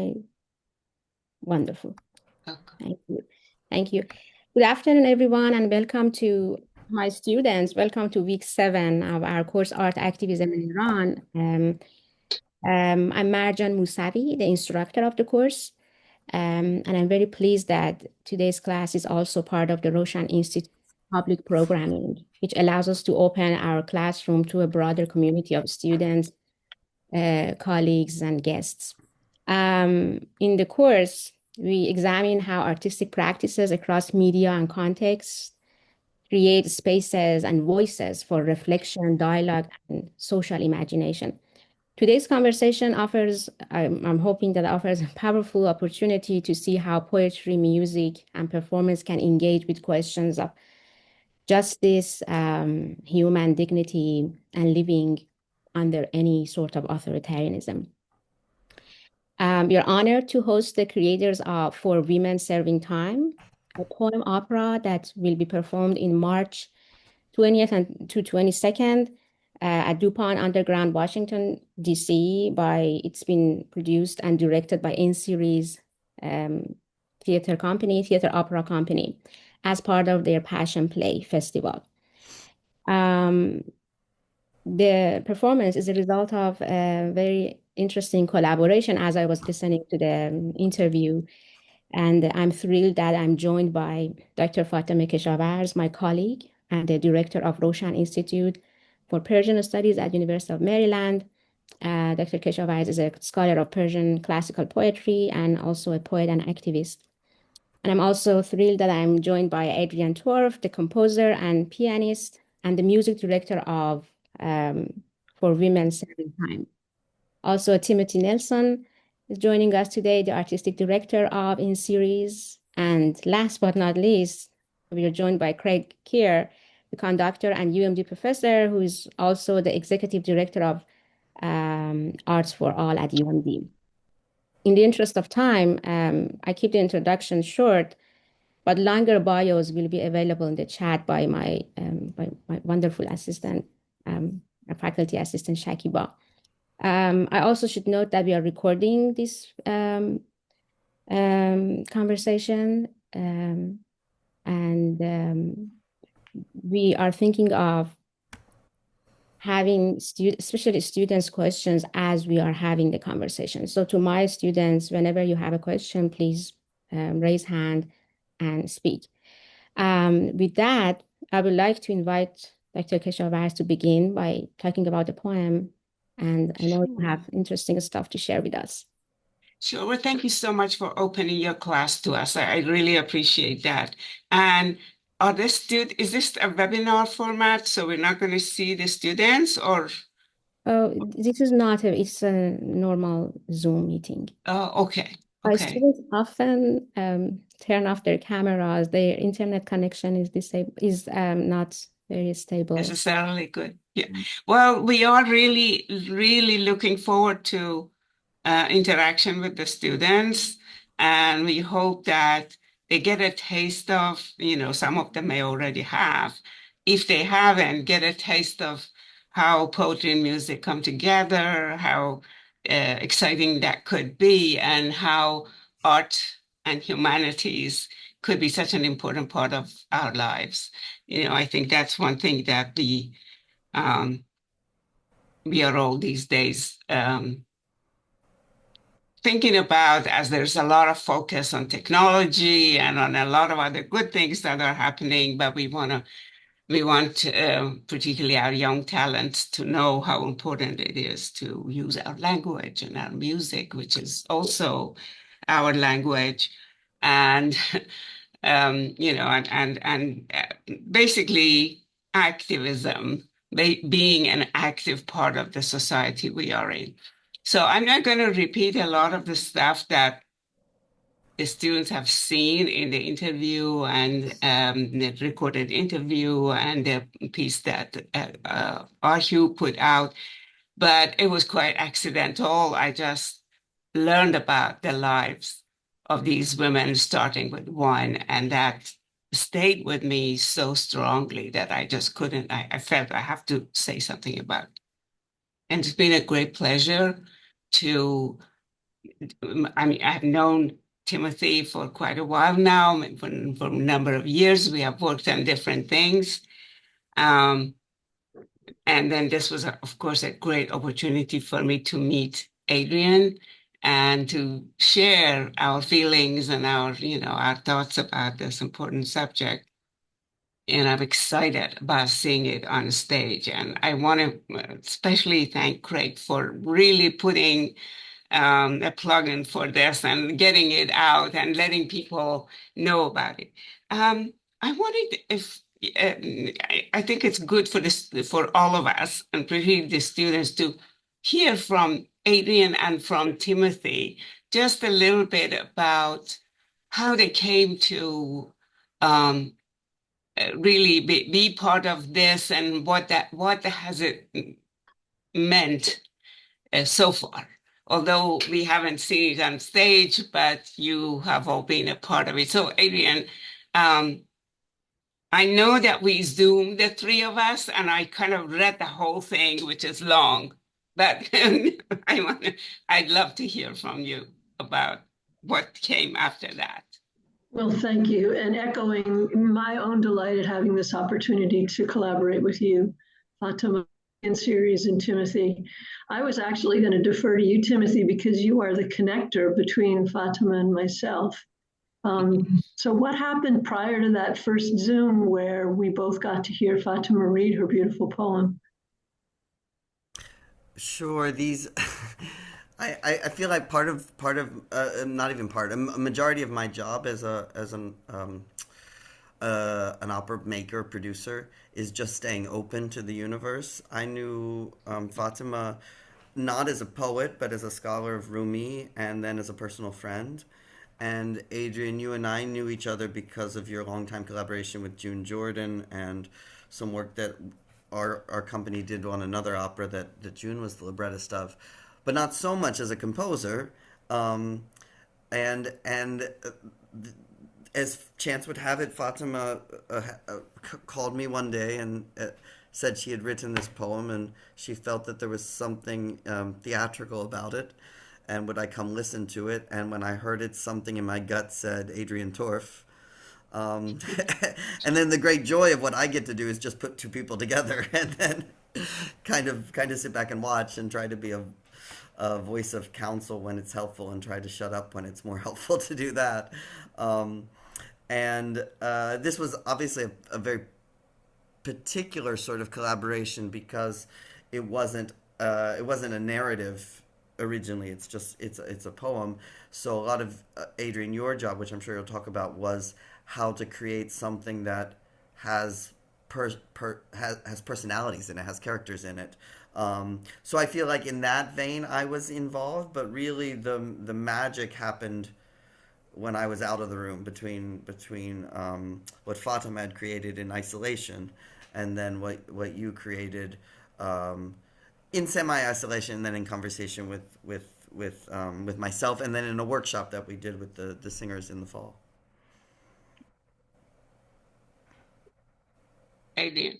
I? Wonderful. Okay. Thank you. Thank you. Good afternoon, everyone, and welcome to my students. Welcome to week 7 of our course, Art, Activism in Iran. I'm Marjan Musavi, the instructor of the course, and I'm very pleased that today's class is also part of the Roshan Institute public programming, which allows us to open our classroom to a broader community of students, colleagues, and guests. In the course, we examine how artistic practices across media and contexts create spaces and voices for reflection, dialogue, and social imagination. Today's conversation offers, I'm hoping that offers a powerful opportunity to see how poetry, music, and performance can engage with questions of justice, human dignity, and living under any sort of authoritarianism. We are honored to host the creators of For Women Serving Time, a poem opera that will be performed in March 20th and to 22nd at DuPont Underground, Washington, D.C. It's been produced and directed by N-Series um, Theater Opera Company, as part of their Passion Play Festival. Um, the performance is a result of a very interesting collaboration as I was listening to the interview. And I'm thrilled that I'm joined by Dr. Fatemeh Keshavarz, my colleague, and the director of Roshan Institute for Persian Studies at University of Maryland. Dr. Keshavarz is a scholar of Persian classical poetry and also a poet and activist. And I'm also thrilled that I'm joined by Adrienne Torf, the composer and pianist, and the music director of For Women Serving Time. Also, Timothy Nelson is joining us today, the artistic director of In Series. And last but not least, we are joined by Craig Kier, the conductor and UMD professor, who is also the executive director of Arts for All at UMD. In the interest of time, I keep the introduction short, but longer bios will be available in the chat by my wonderful assistant, faculty assistant Shakiba. I also should note that we are recording this conversation, and we are thinking of having especially students' questions as we are having the conversation. So to my students, whenever you have a question, please raise hand and speak. With that, I would like to invite Dr. Keshavarz to begin by talking about the poem. And I know you Sure. have interesting stuff to share with us. Sure. Well, thank you so much for opening your class to us. I really appreciate that. And is this a webinar format? So we're not going to see the students or? Oh, this is not it's a normal Zoom meeting. Oh, okay. Our Okay. students often turn off their cameras. Their internet connection is not very stable. Necessarily good. Yeah. Well, we are really, really looking forward to interaction with the students, and we hope that they get a taste of, some of them may already have. If they haven't, get a taste of how poetry and music come together, how exciting that could be, and how art and humanities could be such an important part of our lives. I think that's one thing that um, we are all these days thinking about, as there's a lot of focus on technology and on a lot of other good things that are happening, but we want particularly our young talents to know how important it is to use our language and our music, which is also our language, and basically activism, being an active part of the society we are in. So I'm not going to repeat a lot of the stuff that the students have seen in the interview and the recorded interview and the piece that Arhu put out, but it was quite accidental. I just learned about the lives of these women, starting with one, and that stayed with me so strongly that I just couldn't, I felt I have to say something about it. And it's been a great pleasure to I mean, I've known Timothy for quite a while now, for a number of years. We have worked on different things. Um, and then this was, of course, a great opportunity for me to meet Adrienne and to share our feelings and our thoughts about this important subject. And I'm excited about seeing it on stage. And I want to especially thank Craig for really putting a plug-in for this and getting it out and letting people know about it. I wanted, if I think it's good for all of us, and particularly the students, to hear from Adrienne and from Timothy just a little bit about how they came to really be part of this and what has it meant so far. Although we haven't seen it on stage, but you have all been a part of it. So, Adrienne, I know that we Zoomed, the three of us, and I kind of read the whole thing, which is long, but I'd love to hear from you about what came after that. Well, thank you. And echoing my own delight at having this opportunity to collaborate with you, Fatemeh, in series, and Timothy. I was actually going to defer to you, Timothy, because you are the connector between Fatemeh and myself. So what happened prior to that first Zoom where we both got to hear Fatemeh read her beautiful poem? Sure, these I feel like part of not even part, a majority of my job as an opera maker, producer, is just staying open to the universe. I knew Fatemeh not as a poet, but as a scholar of Rumi, and then as a personal friend. And Adrienne, you and I knew each other because of your longtime collaboration with June Jordan and some work that our company did on another opera that June was the librettist of, but not so much as a composer. And as chance would have it, Fatemeh called me one day and said she had written this poem and she felt that there was something theatrical about it, and would I come listen to it? And when I heard it, something in my gut said Adrienne Torf. And then the great joy of what I get to do is just put two people together and then kind of sit back and watch and try to be a voice of counsel when it's helpful and try to shut up when it's more helpful to do that. This was obviously a very particular sort of collaboration because it wasn't a narrative originally. It's a poem. So a lot of Adrienne, your job, which I'm sure you'll talk about, was how to create something that has personalities in it, has characters in it. So I feel like in that vein I was involved, but really the magic happened when I was out of the room between what Fatemeh had created in isolation and then what you created in semi-isolation, and then in conversation with myself, and then in a workshop that we did with the singers in the fall. Adrienne.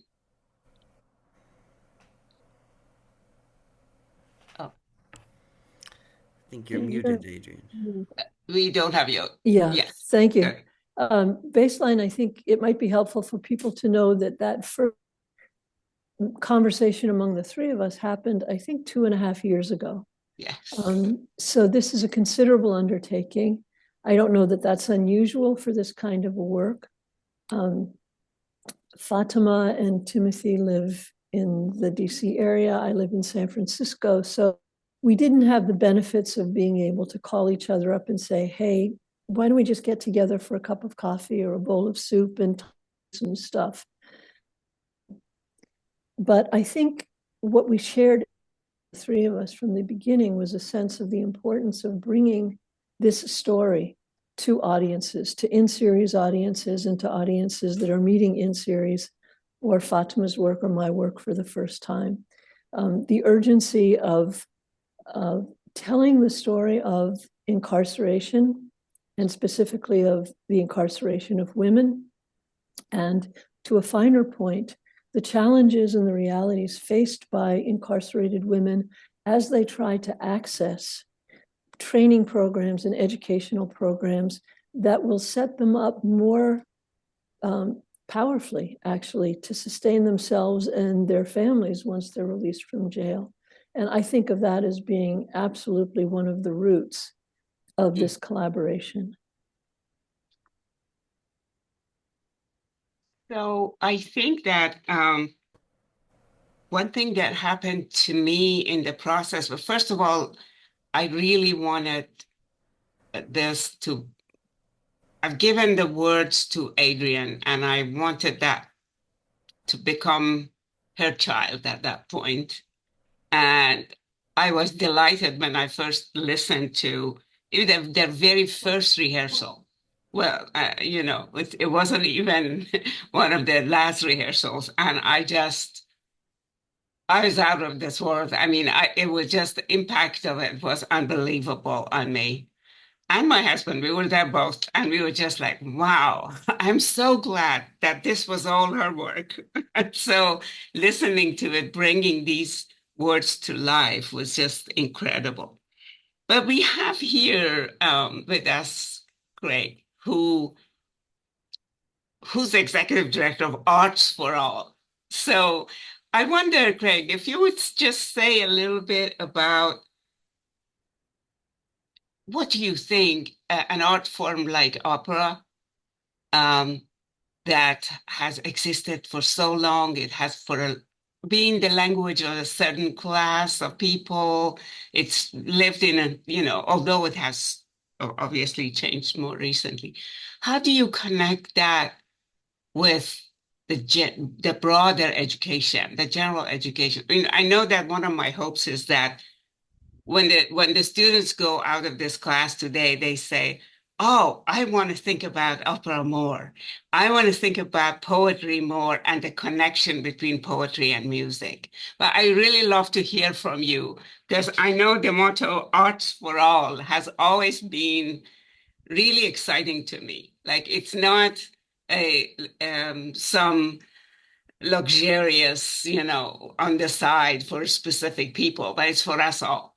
Oh, I think you're muted, Adrienne. We don't have you. Yeah, yes. Thank you. Baseline, I think it might be helpful for people to know that first conversation among the three of us happened, I think, 2.5 years ago. Yes. So this is a considerable undertaking. I don't know that that's unusual for this kind of a work. Fatemeh and Timothy live in the DC area. I live in San Francisco. So we didn't have the benefits of being able to call each other up and say, hey, why don't we just get together for a cup of coffee or a bowl of soup and some stuff. But I think what we shared, the three of us from the beginning, was a sense of the importance of bringing this story to audiences, to in-series audiences, and to audiences that are meeting in-series or Fatemeh's work or my work for the first time. The urgency of telling the story of incarceration, and specifically of the incarceration of women, and to a finer point, the challenges and the realities faced by incarcerated women as they try to access training programs and educational programs that will set them up more powerfully, actually, to sustain themselves and their families once they're released from jail. And I think of that as being absolutely one of the roots of this collaboration. So I think that one thing that happened to me in the process, but first of all, I really wanted this to, I've given the words to Adrienne, and I wanted that to become her child at that point. And I was delighted when I first listened to their very first rehearsal. Well, it wasn't even one of their last rehearsals. And I was out of this world. I mean, it was just the impact of it was unbelievable on me. And my husband, we were there both, and we were just like, wow, I'm so glad that this was all her work. And so listening to it, bringing these words to life was just incredible. But we have here with us Craig, who's executive director of Arts for All. So I wonder, Craig, if you would just say a little bit about what do you think an art form like opera that has existed for so long, it has being the language of a certain class of people, it's lived in although it has obviously changed more recently. How do you connect that with the broader education, the general education? I mean, I know that one of my hopes is that when the students go out of this class today, they say, oh, I want to think about opera more. I want to think about poetry more and the connection between poetry and music. But I really love to hear from you, because I know the motto Arts for All has always been really exciting to me. Like, it's not some luxurious, on the side for specific people, but it's for us all.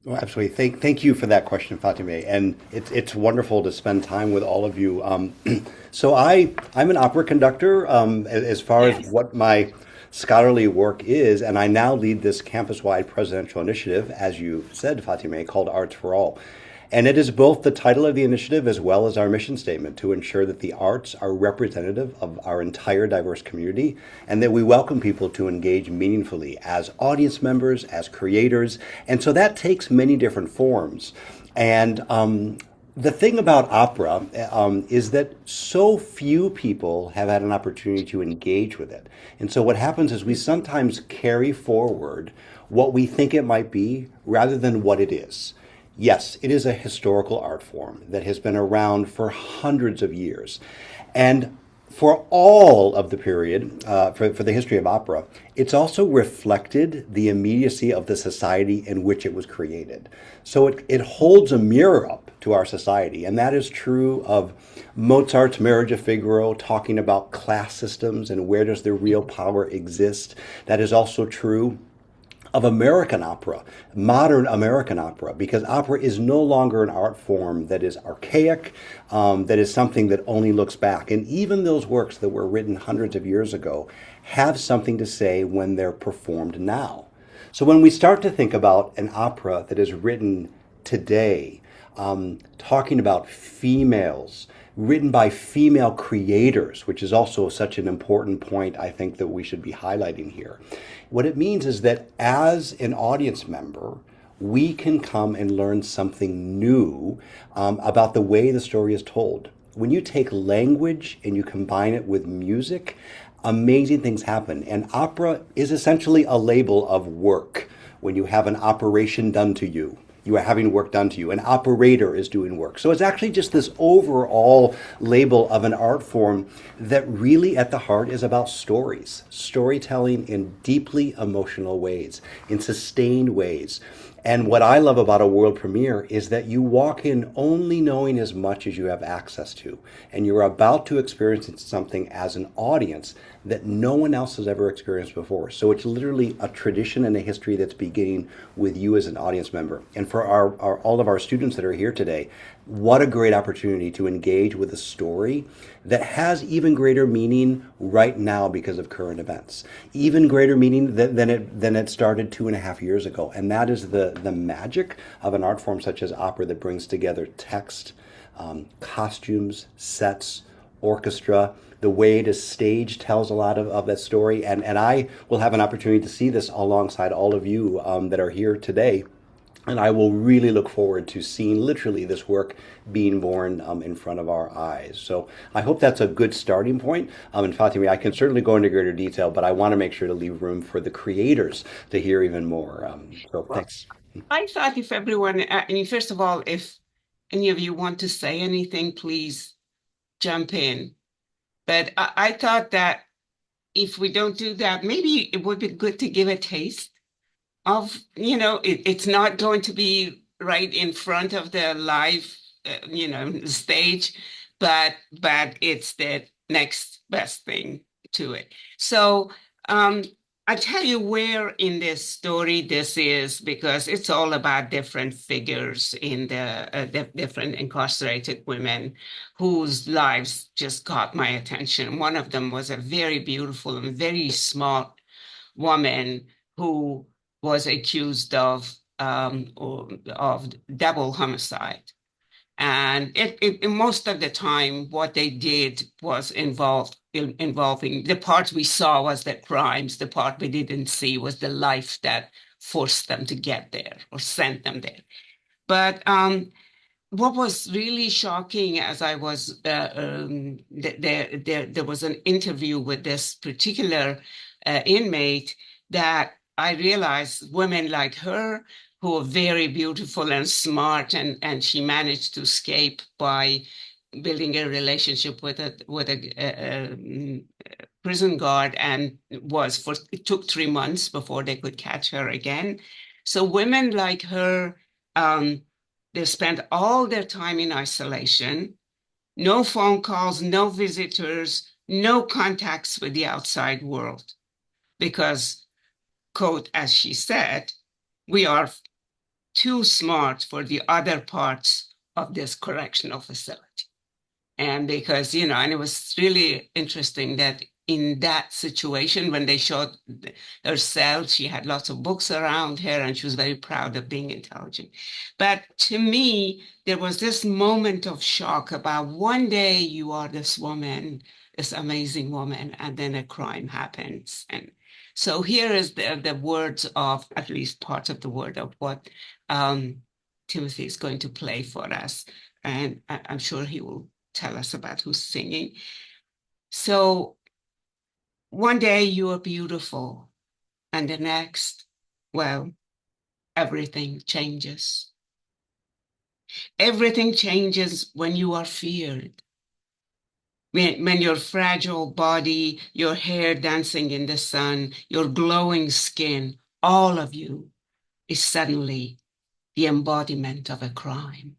Well, absolutely. Thank you for that question, Fatemeh. And it's wonderful to spend time with all of you. So I'm an opera conductor as far as what my scholarly work is, and I now lead this campus-wide presidential initiative, as you said, Fatemeh, called Arts for All. And it is both the title of the initiative as well as our mission statement to ensure that the arts are representative of our entire diverse community and that we welcome people to engage meaningfully as audience members, as creators. And so that takes many different forms. And the thing about opera is that so few people have had an opportunity to engage with it. And so what happens is we sometimes carry forward what we think it might be rather than what it is. Yes, it is a historical art form that has been around for hundreds of years. And for all of the period, for the history of opera, it's also reflected the immediacy of the society in which it was created. So it holds a mirror up to our society. And that is true of Mozart's Marriage of Figaro, talking about class systems and where does the real power exist. That is also true of American opera, modern American opera, because opera is no longer an art form that is archaic, that is something that only looks back. And even those works that were written hundreds of years ago have something to say when they're performed now. So when we start to think about an opera that is written today, talking about females, written by female creators, which is also such an important point I think that we should be highlighting here. What it means is that as an audience member, we can come and learn something new about the way the story is told. When you take language and you combine it with music, amazing things happen. And opera is essentially a label of work. When you have an operation done to you, you are having work done to you. An operator is doing work. So it's actually just this overall label of an art form that really at the heart is about stories, storytelling in deeply emotional ways, in sustained ways. And what I love about a world premiere is that you walk in only knowing as much as you have access to, and you're about to experience something as an audience that no one else has ever experienced before. So it's literally a tradition and a history that's beginning with you as an audience member. And for all of our students that are here today, what a great opportunity to engage with a story that has even greater meaning right now because of current events, even greater meaning than it started 2.5 years ago. And that is the magic of an art form such as opera that brings together text, costumes, sets, orchestra. The way it is staged tells a lot of that story. And I will have an opportunity to see this alongside all of you that are here today. And I will really look forward to seeing literally this work being born in front of our eyes. So I hope that's a good starting point. And Fatemeh, I can certainly go into greater detail, but I want to make sure to leave room for the creators to hear even more. So Well, thanks. I thought if everyone, I mean, first of all, if any of you want to say anything, please jump in. But I thought that if we don't do that, maybe it would be good to give a taste of, it's not going to be right in front of the live, stage, but it's the next best thing to it. So I tell you where in this story this is, because it's all about different figures in the different incarcerated women whose lives just caught my attention. One of them was a very beautiful and very smart woman who was accused of double homicide. And most of the time, what they did was involving the part we saw was the crimes. The part we didn't see was the life that forced them to get there or sent them there. But what was really shocking as I was there was an interview with this particular inmate that I realized women like her who are very beautiful and smart, and she managed to escape by building a relationship with a prison guard, and it took 3 months before they could catch her again. So women like her, they spend all their time in isolation, no phone calls, no visitors, no contacts with the outside world, because, quote, as she said, we are too smart for the other parts of this correctional facility. And because, and it was really interesting that in that situation, when they showed her cell, she had lots of books around her and she was very proud of being intelligent. But to me, there was this moment of shock about one day you are this woman, this amazing woman, and then a crime happens. And so here is the words of, at least part of the word of what Timothy is going to play for us. And I'm sure he will tell us about who's singing. So one day you are beautiful, and the next, well, everything changes. Everything changes when you are feared. When your fragile body, your hair dancing in the sun, your glowing skin, all of you is suddenly the embodiment of a crime.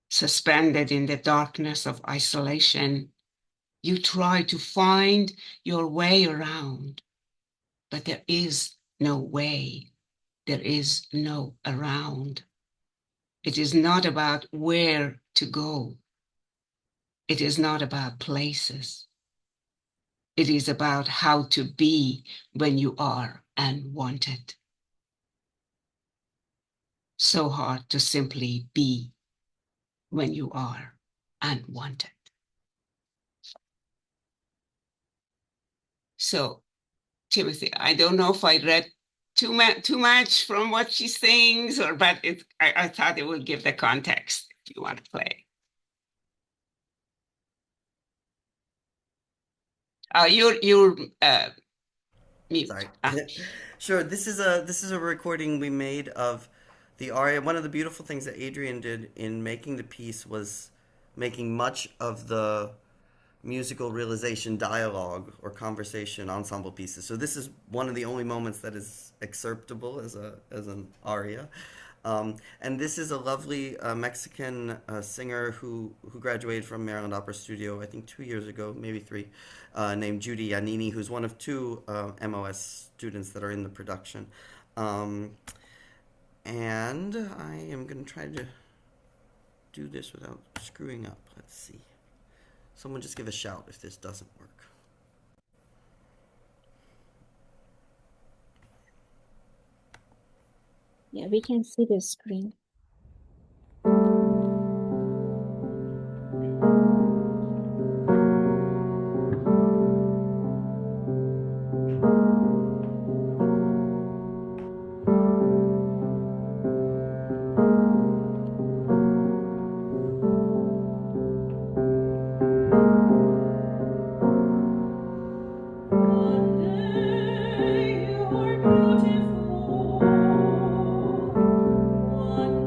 Suspended in the darkness of isolation, you try to find your way around, but there is no way. There is no around. It is not about where to go. It is not about places. It is about how to be when you are unwanted. So hard to simply be when you are unwanted. So, Timothy, I don't know if I read too much from what she sings, but I thought it would give the context if you want to play. You're mute. Sorry. Sure. This is a recording we made of the aria. One of the beautiful things that Adrienne did in making the piece was making much of the musical realization dialogue or conversation ensemble pieces. So this is one of the only moments that is excerptable as an aria. And this is a lovely Mexican singer who graduated from Maryland Opera Studio, I think 2 years ago, maybe 3, named Judy Yanini, who's one of 2 MOS students that are in the production. And I am going to try to do this without screwing up. Let's see. Someone just give a shout if this doesn't work. Yeah, we can see the screen. One day you're beautiful. One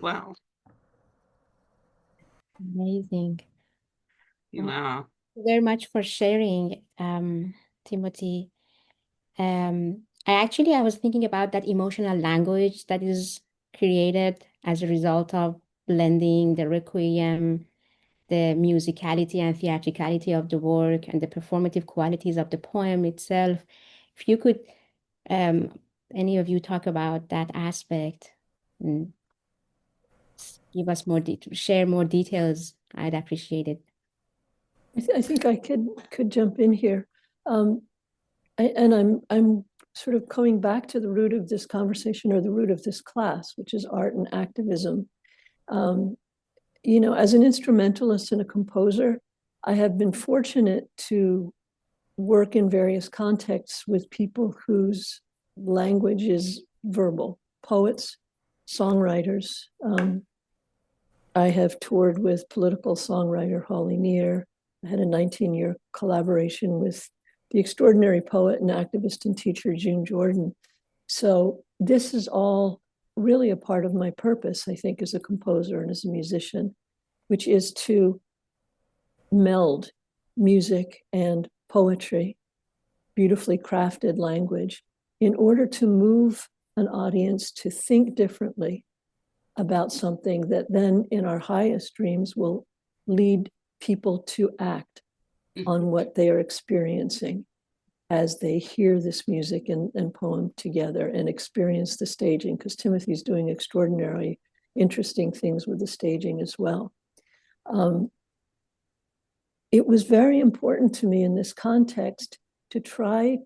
well. Amazing. Wow. Very much for sharing, Timothy. I was thinking about that emotional language that is created as a result of blending the requiem, the musicality and theatricality of the work, and the performative qualities of the poem itself. If you could, any of you talk about that aspect and give us more share more details, I'd appreciate it. I think I could jump in here, and I'm sort of coming back to the root of this conversation, or the root of this class, which is art and activism. You know, as an instrumentalist and a composer, I have been fortunate to work in various contexts with people whose language is verbal, poets, songwriters. I have toured with political songwriter Holly Near. I had a 19-year collaboration with the extraordinary poet and activist and teacher June Jordan. So this is all really a part of my purpose, I think, as a composer and as a musician, which is to meld music and poetry, beautifully crafted language, in order to move an audience to think differently about something that then in our highest dreams will lead people to act on what they are experiencing as they hear this music and poem together and experience the staging, because Timothy's doing extraordinarily interesting things with the staging as well. It was very important to me in this context to try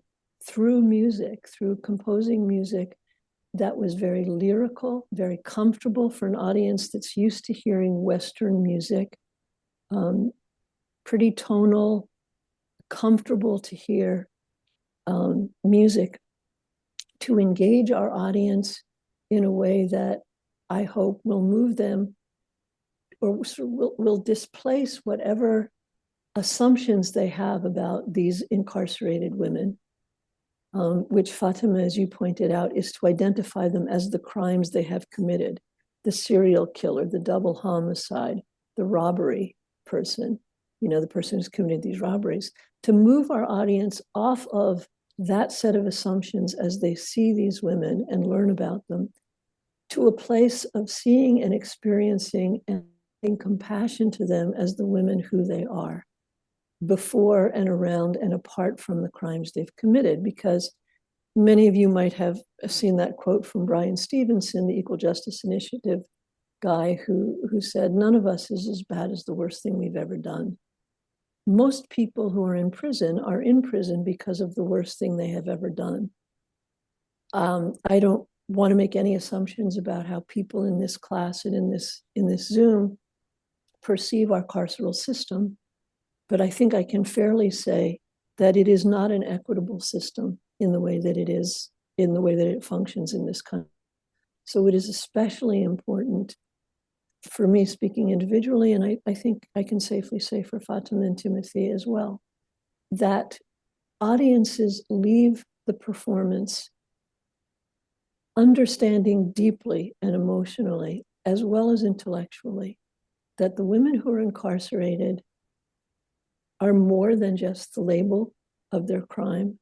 through music, through composing music that was very lyrical, very comfortable for an audience that's used to hearing Western music, pretty tonal, comfortable to hear music, to engage our audience in a way that I hope will move them, or will displace whatever assumptions they have about these incarcerated women, which Fatemeh, as you pointed out, is to identify them as the crimes they have committed: the serial killer, the double homicide, the robbery person, you know, the person who's committed these robberies, to move our audience off of that set of assumptions as they see these women and learn about them, to a place of seeing and experiencing and having compassion to them as the women who they are, before and around and apart from the crimes they've committed. Because many of you might have seen that quote from Brian Stevenson, the Equal Justice Initiative guy, who said, "None of us is as bad as the worst thing we've ever done." Most people who are in prison because of the worst thing they have ever done. I don't want to make any assumptions about how people in this class and in this Zoom perceive our carceral system, but I think I can fairly say that it is not an equitable system in the way that it functions in this country. So it is especially important for me, speaking individually, and I think I can safely say for Fatemeh and Timothy as well, that audiences leave the performance understanding deeply and emotionally, as well as intellectually, that the women who are incarcerated are more than just the label of their crime,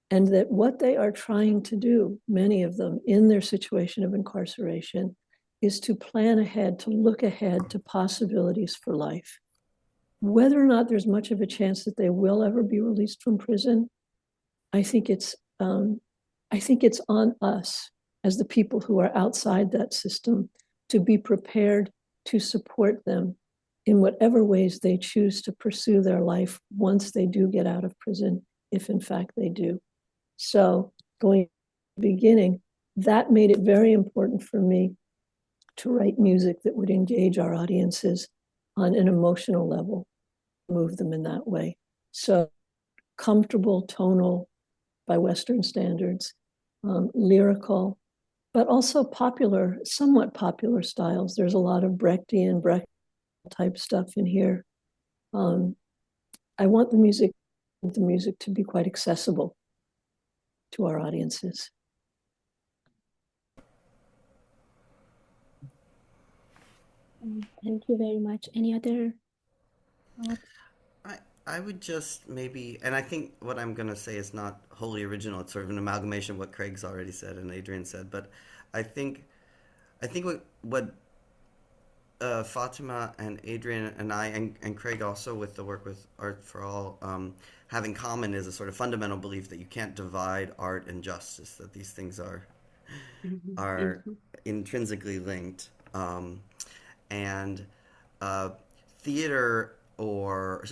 and that what they are trying to do, many of them in their situation of incarceration, is to plan ahead, to look ahead to possibilities for life. Whether or not there's much of a chance that they will ever be released from prison, I think it's on us as the people who are outside that system to be prepared to support them in whatever ways they choose to pursue their life once they do get out of prison, if in fact they do. So going to the beginning, that made it very important for me to write music that would engage our audiences on an emotional level, move them in that way. So comfortable, tonal by Western standards, lyrical, but also popular, somewhat popular styles. There's a lot of Brechtian, Brecht type stuff in here. I want the music to be quite accessible to our audiences. Thank you very much. Any other thoughts? I would just maybe, and I think what I'm going to say is not wholly original. It's sort of an amalgamation of what Craig's already said and Adrienne said. But I think, what Fatemeh and Adrienne and I and Craig also with the work with Art for All have in common is a sort of fundamental belief that you can't divide art and justice. That these things are intrinsically linked. And theater, or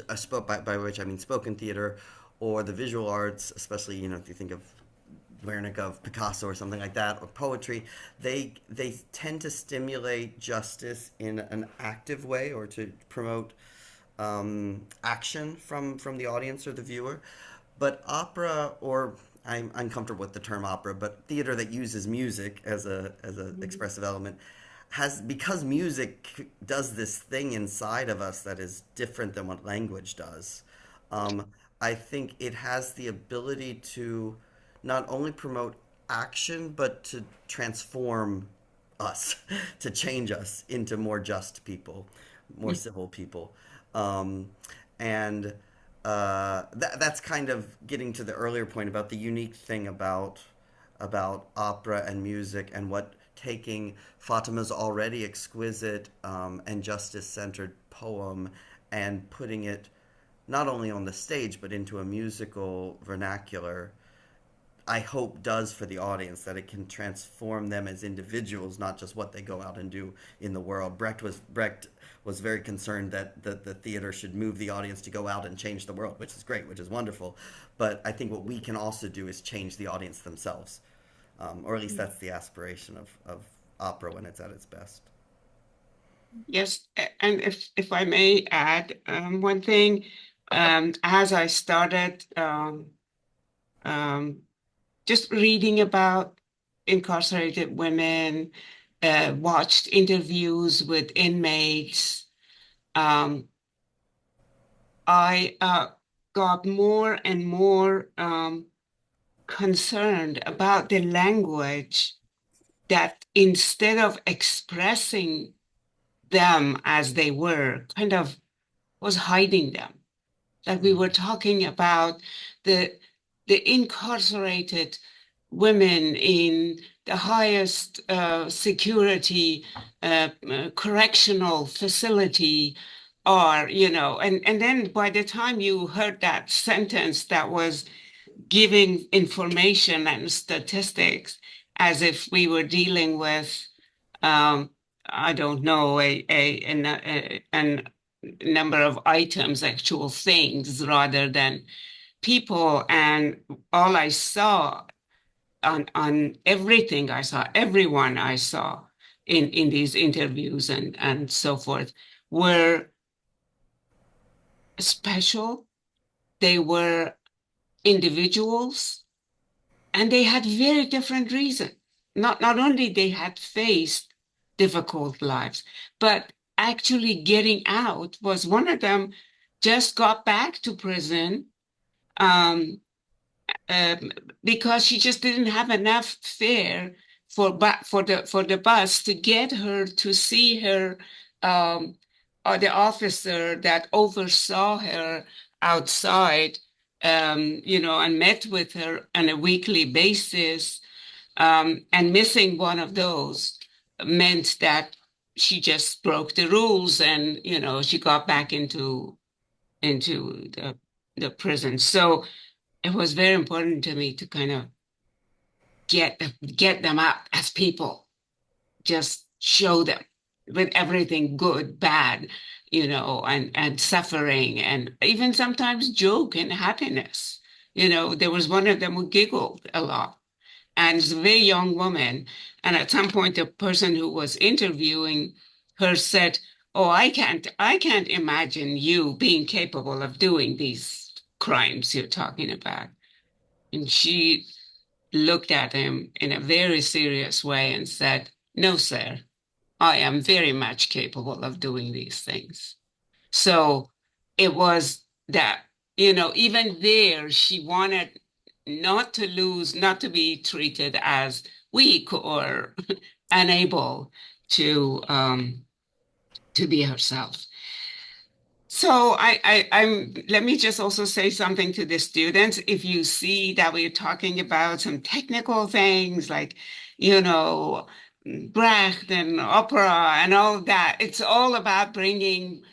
by which I mean spoken theater, or the visual arts, especially if you think of Guernica of Picasso or something like that, or poetry, they tend to stimulate justice in an active way, or to promote action from the audience or the viewer. But opera, or I'm uncomfortable with the term opera, but theater that uses music as a expressive element, because music does this thing inside of us that is different than what language does. I think it has the ability to not only promote action, but to transform us, to change us into more just people, more civil people. And that's kind of getting to the earlier point about the unique thing about opera and music, and what taking Fatemeh's already exquisite and justice-centered poem and putting it not only on the stage but into a musical vernacular, I hope does for the audience, that it can transform them as individuals, not just what they go out and do in the world. Brecht was very concerned that the theater should move the audience to go out and change the world, which is great, which is wonderful. But I think what we can also do is change the audience themselves. Or at least that's the aspiration of opera when it's at its best. Yes, and if I may add one thing, as I started just reading about incarcerated women, watched interviews with inmates, I got more and more concerned about the language that, instead of expressing them as they were, kind of was hiding them. That we were talking about the incarcerated women in the highest security correctional facility, or and then by the time you heard that sentence that was giving information and statistics, as if we were dealing with I don't know, a number of items, actual things, rather than people. And all I saw on everything I saw, everyone I saw in these interviews and so forth, were special. They were individuals, and they had very different reasons. Not only they had faced difficult lives, but actually getting out was one of them. Just got back to prison um, because she just didn't have enough fare for the bus to get her to see her or the officer that oversaw her outside, and met with her on a weekly basis. And missing one of those meant that she just broke the rules, and she got back into the prison. So it was very important to me to kind of get them up as people, just show them with everything good, bad, and suffering, and even sometimes joke and happiness. There was one of them who giggled a lot, and it's a very young woman. And at some point, the person who was interviewing her said, "Oh, I can't imagine you being capable of doing these crimes you're talking about." And she looked at him in a very serious way and said, "No, sir, I am very much capable of doing these things." So it was that, even there, she wanted not to lose, not to be treated as weak or unable to to be herself. So let me just also say something to the students. If you see that we're talking about some technical things like, Brecht and opera and all that, it's all about bringing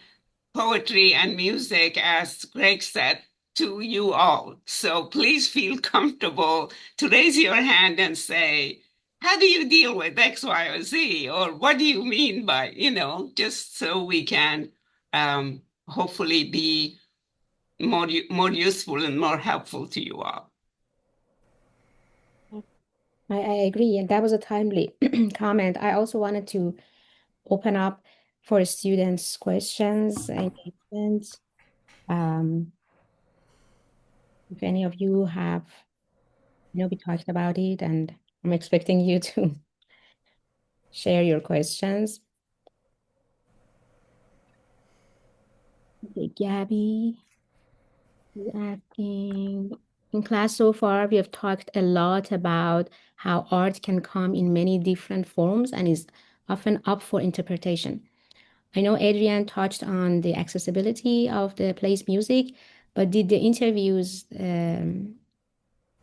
poetry and music, as Greg said, to you all. So please feel comfortable to raise your hand and say, how do you deal with X, Y, or Z? Or what do you mean by, just so we can hopefully be more useful and more helpful to you all. I agree, and that was a timely comment. I also wanted to open up for students' questions, engagement. If any of you have, we talked about it, and I'm expecting you to share your questions. Okay, Gabby is asking, in class so far, we have talked a lot about how art can come in many different forms and is often up for interpretation. I know Adrienne touched on the accessibility of the play's music, but did the interviews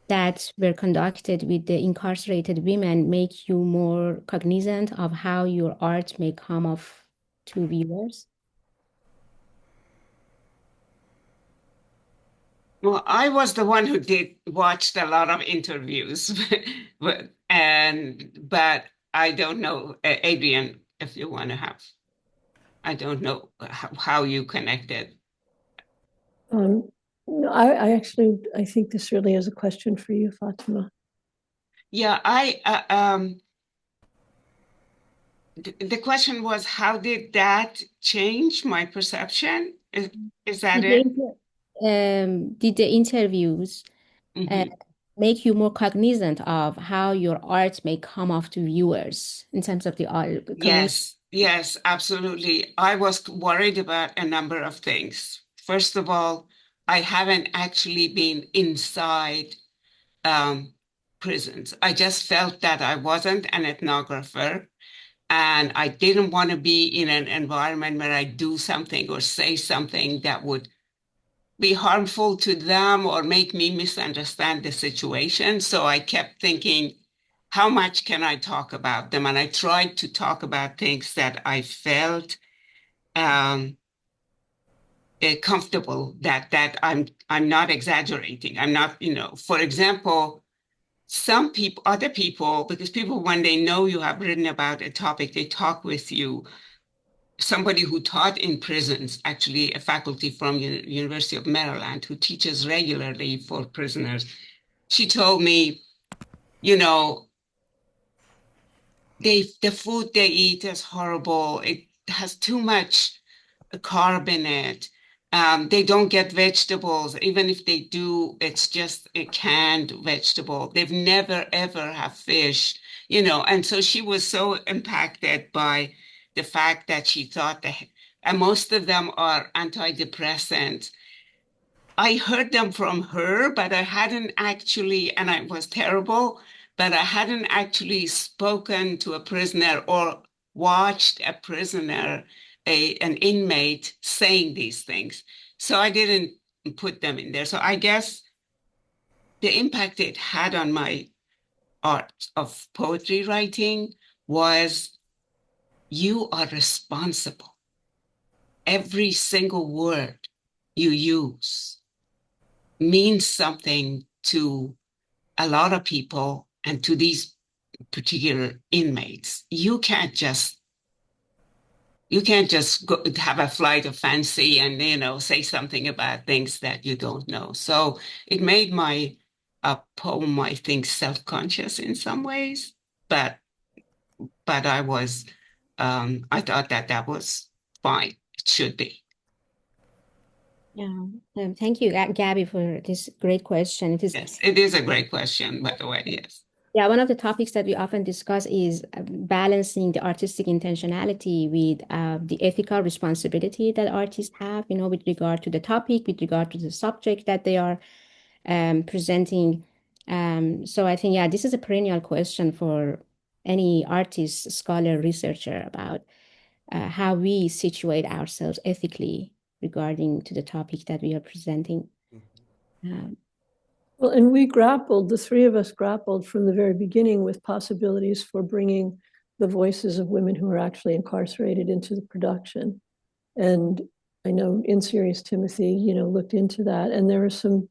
that were conducted with the incarcerated women make you more cognizant of how your art may come off to viewers? Well, I was the one who watched a lot of interviews, but I don't know, Adrienne, if you want to have. I don't know how you connected. No, I think this really is a question for you, Fatemeh. Yeah, the question was, how did that change my perception? Is that it? Did the interviews make you more cognizant of how your art may come off to viewers in terms of the art community? Yes, absolutely. I was worried about a number of things. First of all, I haven't actually been inside prisons. I just felt that I wasn't an ethnographer, and I didn't want to be in an environment where I do something or say something that would be harmful to them or make me misunderstand the situation. So I kept thinking, how much can I talk about them? And I tried to talk about things that I felt comfortable that I'm not exaggerating. I'm not, for example, other people, because people, when they know you have written about a topic, they talk with you. Somebody who taught in prisons, actually a faculty from University of Maryland who teaches regularly for prisoners, she told me, the food they eat is horrible. It has too much carb in it. They don't get vegetables. Even if they do, it's just a canned vegetable. They've never, ever have fish, And so she was so impacted by the fact that she thought that, and most of them are antidepressants. I heard them from her, but I hadn't actually, and it was terrible, but I hadn't actually spoken to a prisoner or watched a prisoner, an inmate saying these things. So I didn't put them in there. So I guess the impact it had on my art of poetry writing was, you are responsible. Every single word you use means something to a lot of people and to these particular inmates. You can't just go have a flight of fancy and say something about things that you don't know. So it made my poem, I think, self-conscious in some ways, but I thought that was fine. It should be. Yeah. Thank you, Gabby, for this great question. Yes, it is a great question, by the way. Yes. Yeah, one of the topics that we often discuss is balancing the artistic intentionality with the ethical responsibility that artists have, with regard to the topic, with regard to the subject that they are presenting. So I think, yeah, this is a perennial question for any artist, scholar, researcher about how we situate ourselves ethically regarding to the topic that we are presenting. Well, and we grappled, the three of us grappled from the very beginning with possibilities for bringing the voices of women who are actually incarcerated into the production. And I know In Serious Timothy, looked into that, and there are some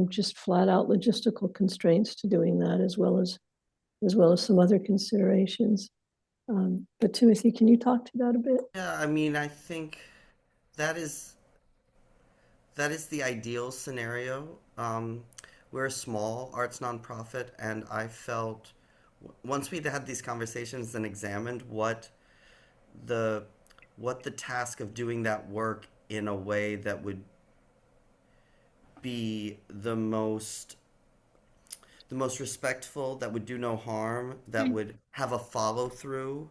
just flat out logistical constraints to doing that, as well as some other considerations. But Timothy, can you talk to that a bit? Yeah, I mean, I think that is the ideal scenario. We're a small arts nonprofit, and I felt once we'd had these conversations and examined what the task of doing that work in a way that would be the most respectful, that would do no harm, that would have a follow through,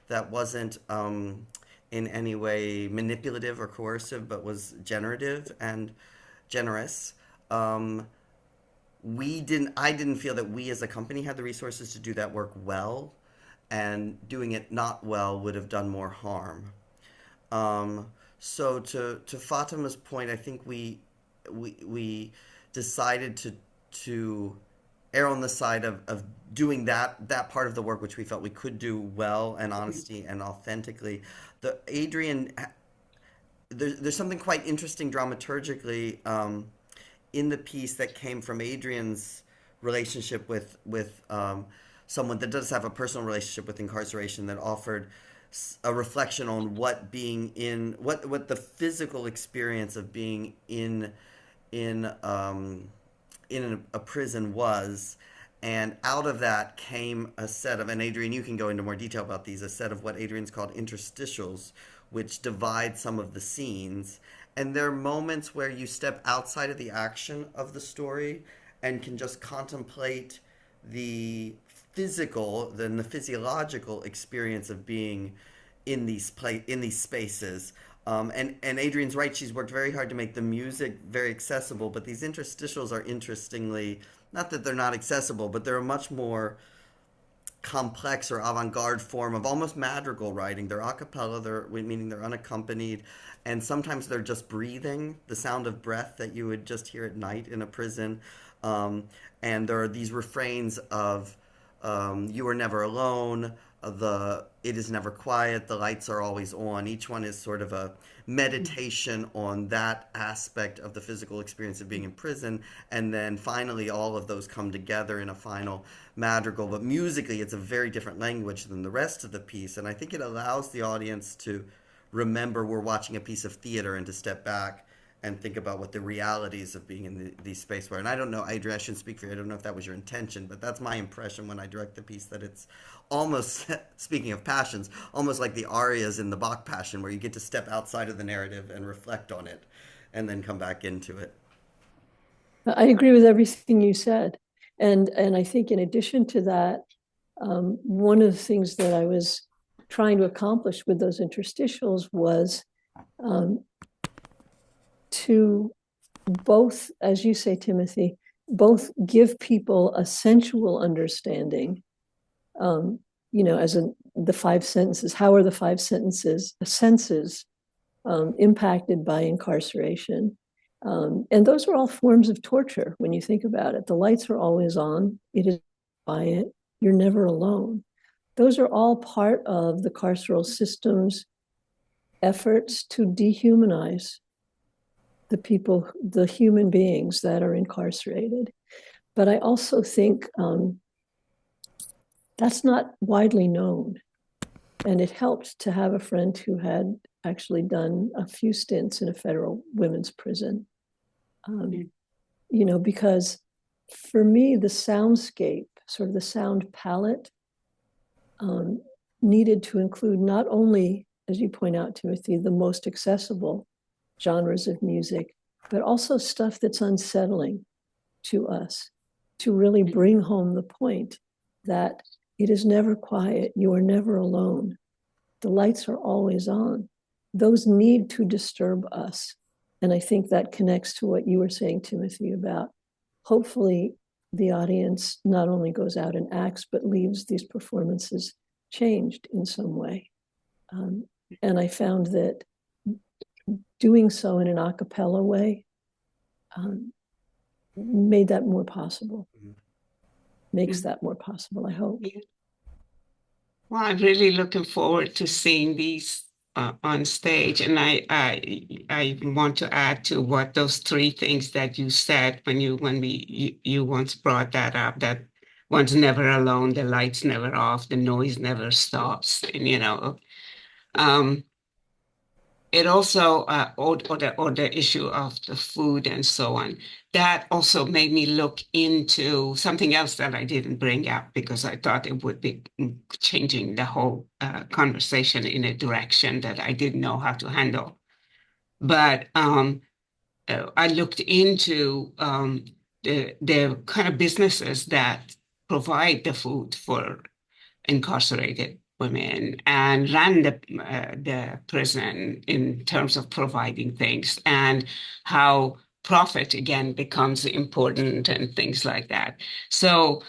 that wasn't in any way manipulative or coercive, but was generative and generous. I didn't feel that we as a company had the resources to do that work well, and doing it not well would have done more harm. So to Fatima's point, I think we decided to err on the side of doing that part of the work which we felt we could do well and honesty and authentically. There's something quite interesting dramaturgically in the piece that came from Adrienne's relationship with someone that does have a personal relationship with incarceration, that offered a reflection on what the physical experience of being in a prison was. And out of that came a set of, and Adrienne, you can go into more detail about these, a set of what Adrienne's called interstitials, which divide some of the scenes. And there are moments where you step outside of the action of the story and can just contemplate the physiological experience of being in these spaces. And Adrienne's right, she's worked very hard to make the music very accessible, but these interstitials are interestingly, not that they're not accessible, but they're a much more complex or avant-garde form of almost madrigal writing. They're a cappella, meaning they're unaccompanied, and sometimes they're just breathing, the sound of breath that you would just hear at night in a prison. And there are these refrains of you are never alone, it is never quiet, the lights are always on. Each one is sort of a meditation on that aspect of the physical experience of being in prison, and then finally all of those come together in a final madrigal. But musically it's a very different language than the rest of the piece, and I think it allows the audience to remember we're watching a piece of theater and to step back and think about what the realities of being in these space were. And I don't know, Adrienne, I shouldn't speak for you. I don't know if that was your intention, but that's my impression when I direct the piece, that it's almost, speaking of passions, almost like the arias in the Bach Passion, where you get to step outside of the narrative and reflect on it and then come back into it. I agree with everything you said. And I think in addition to that, one of the things that I was trying to accomplish with those interstitials was to both, as you say, Timothy, both give people a sensual understanding, as in the five sentences. How are the five senses impacted by incarceration? And those are all forms of torture when you think about it. The lights are always on. It is quiet. You're never alone. Those are all part of the carceral system's efforts to dehumanize the people, the human beings that are incarcerated. But I also think that's not widely known. And it helped to have a friend who had actually done a few stints in a federal women's prison. Because for me, the soundscape, sort of the sound palette, needed to include not only, as you point out, Timothy, the most accessible genres of music, but also stuff that's unsettling to us, to really bring home the point that it is never quiet, you are never alone, the lights are always on. Those need to disturb us. And I think that connects to what you were saying, Timothy, about hopefully the audience not only goes out and acts, but leaves these performances changed in some way. And I found that doing so in an a cappella way made that more possible. Makes that more possible, I hope. Yeah. Well, I'm really looking forward to seeing these on stage. And I want to add to what those three things that you said when you once brought that up, that one's never alone, the light's never off, the noise never stops, and it also or the issue of the food and so on. That also made me look into something else that I didn't bring up because I thought it would be changing the whole conversation in a direction that I didn't know how to handle. But I looked into the kind of businesses that provide the food for incarcerated women and ran the prison in terms of providing things, and how profit again becomes important and things like that. So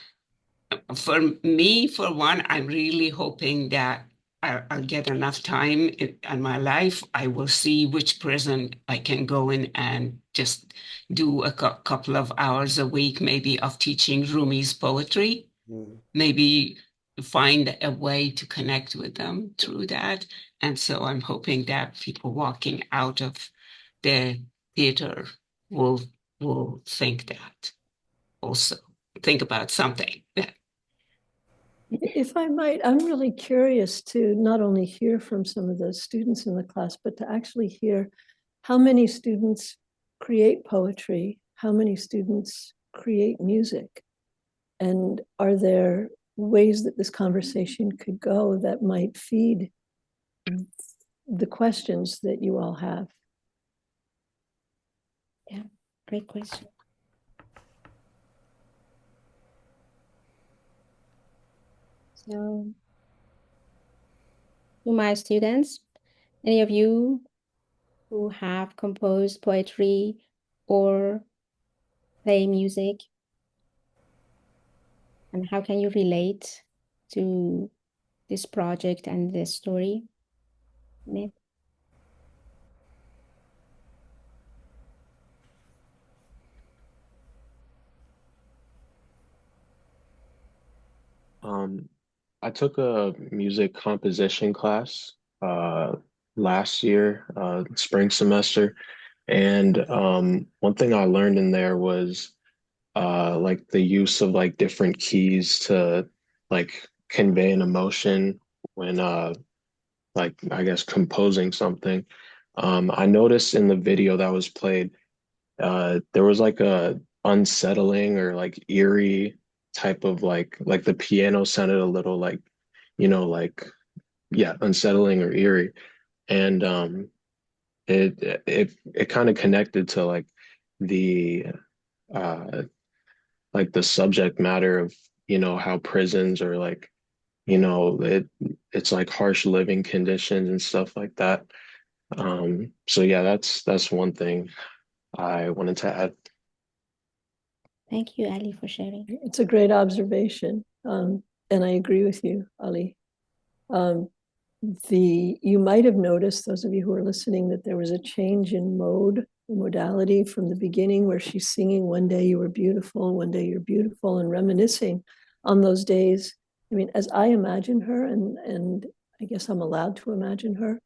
for me, for one, I'm really hoping that I'll get enough time in my life. I will see which prison I can go in and just do a couple of hours a week, maybe of teaching Rumi's poetry. Maybe find a way to connect with them through that. And so I'm hoping that people walking out of the theater will think that also, think about something. If I might, I'm really curious to not only hear from some of the students in the class, but to actually hear how many students create poetry, how many students create music, and are there ways that this conversation could go that might feed the questions that you all have? Yeah, great question. So, to my students, any of you who have composed poetry or play music, and how can you relate to this project and this story? Nick? I took a music composition class last year, spring semester, and one thing I learned in there was like the use of like different keys to like convey an emotion when like I guess composing something. I noticed in the video that was played, there was like a unsettling or like eerie type of like the piano sounded a little like, like yeah, unsettling or eerie. And it kind of connected to the uh like the subject matter of, how prisons are like, it's like harsh living conditions and stuff like that. So yeah, that's one thing I wanted to add. Thank you, Ali, for sharing. It's a great observation, and I agree with you, Ali. You might have noticed, those of you who are listening, that there was a change in modality from the beginning, where she's singing "One day you were beautiful, one day you're beautiful," and reminiscing on those days. I mean, as I imagine her, and I guess I'm allowed to imagine her,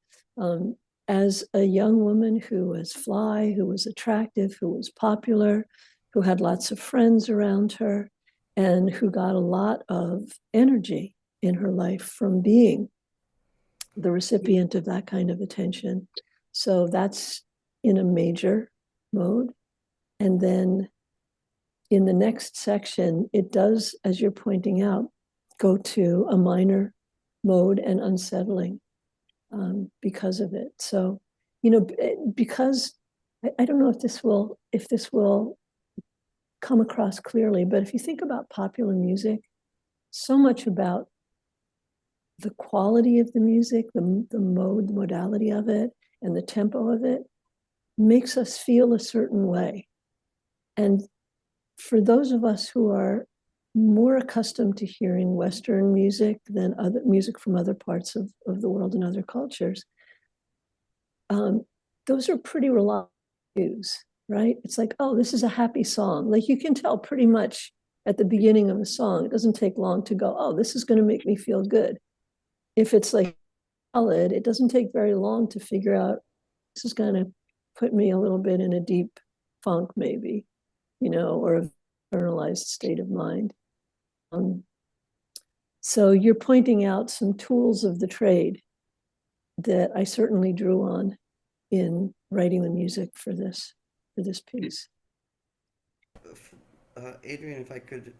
as a young woman who was fly, who was attractive, who was popular, who had lots of friends around her, and who got a lot of energy in her life from being the recipient of that kind of attention. So that's in a major mode. And then in the next section, it does, as you're pointing out, go to a minor mode and unsettling because of it. So, because I don't know if this will come across clearly, but if you think about popular music, so much about the quality of the music, the modality of it, and the tempo of it makes us feel a certain way. And for those of us who are more accustomed to hearing Western music than other music from other parts of the world and other cultures, those are pretty reliable cues, right? It's like, oh, this is a happy song. Like you can tell pretty much at the beginning of a song. It doesn't take long to go, oh, this is going to make me feel good. If it's like solid, it doesn't take very long to figure out this is going to put me a little bit in a deep funk, maybe, or a internalized state of mind. So you're pointing out some tools of the trade that I certainly drew on in writing the music for this piece. Adrienne, if I could,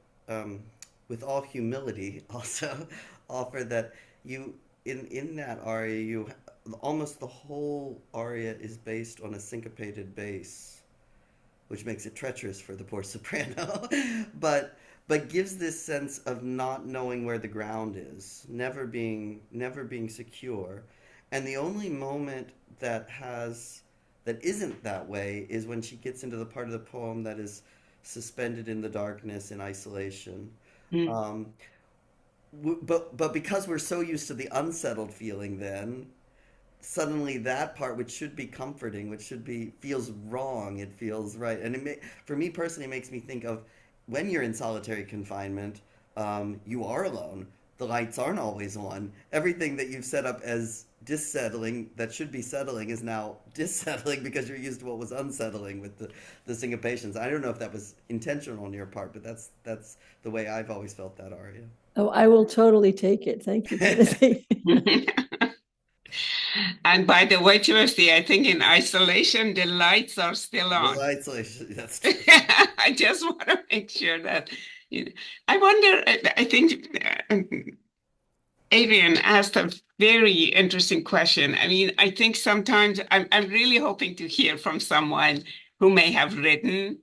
with all humility, also offer that you in that aria, you almost the whole aria is based on a syncopated bass, which makes it treacherous for the poor soprano, but gives this sense of not knowing where the ground is, never being secure, and the only moment that isn't that way is when she gets into the part of the poem that is suspended in the darkness in isolation. Mm. But because we're so used to the unsettled feeling, then suddenly that part, which should be comforting, which should be feels wrong, it feels right, and for me personally, it makes me think of when you're in solitary confinement. You are alone. The lights aren't always on. Everything that you've set up as dissettling, that should be settling, is now dissettling because you're used to what was unsettling with the syncopations. I don't know if that was intentional on your part, but that's the way I've always felt that aria. Oh, I will totally take it. Thank you, Timothy. And by the way, Timothy, I think in isolation, the lights are still on. The isolation, that's true. I just want to make sure that, I wonder, I think Adrienne asked a very interesting question. I mean, I think sometimes I'm really hoping to hear from someone who may have written.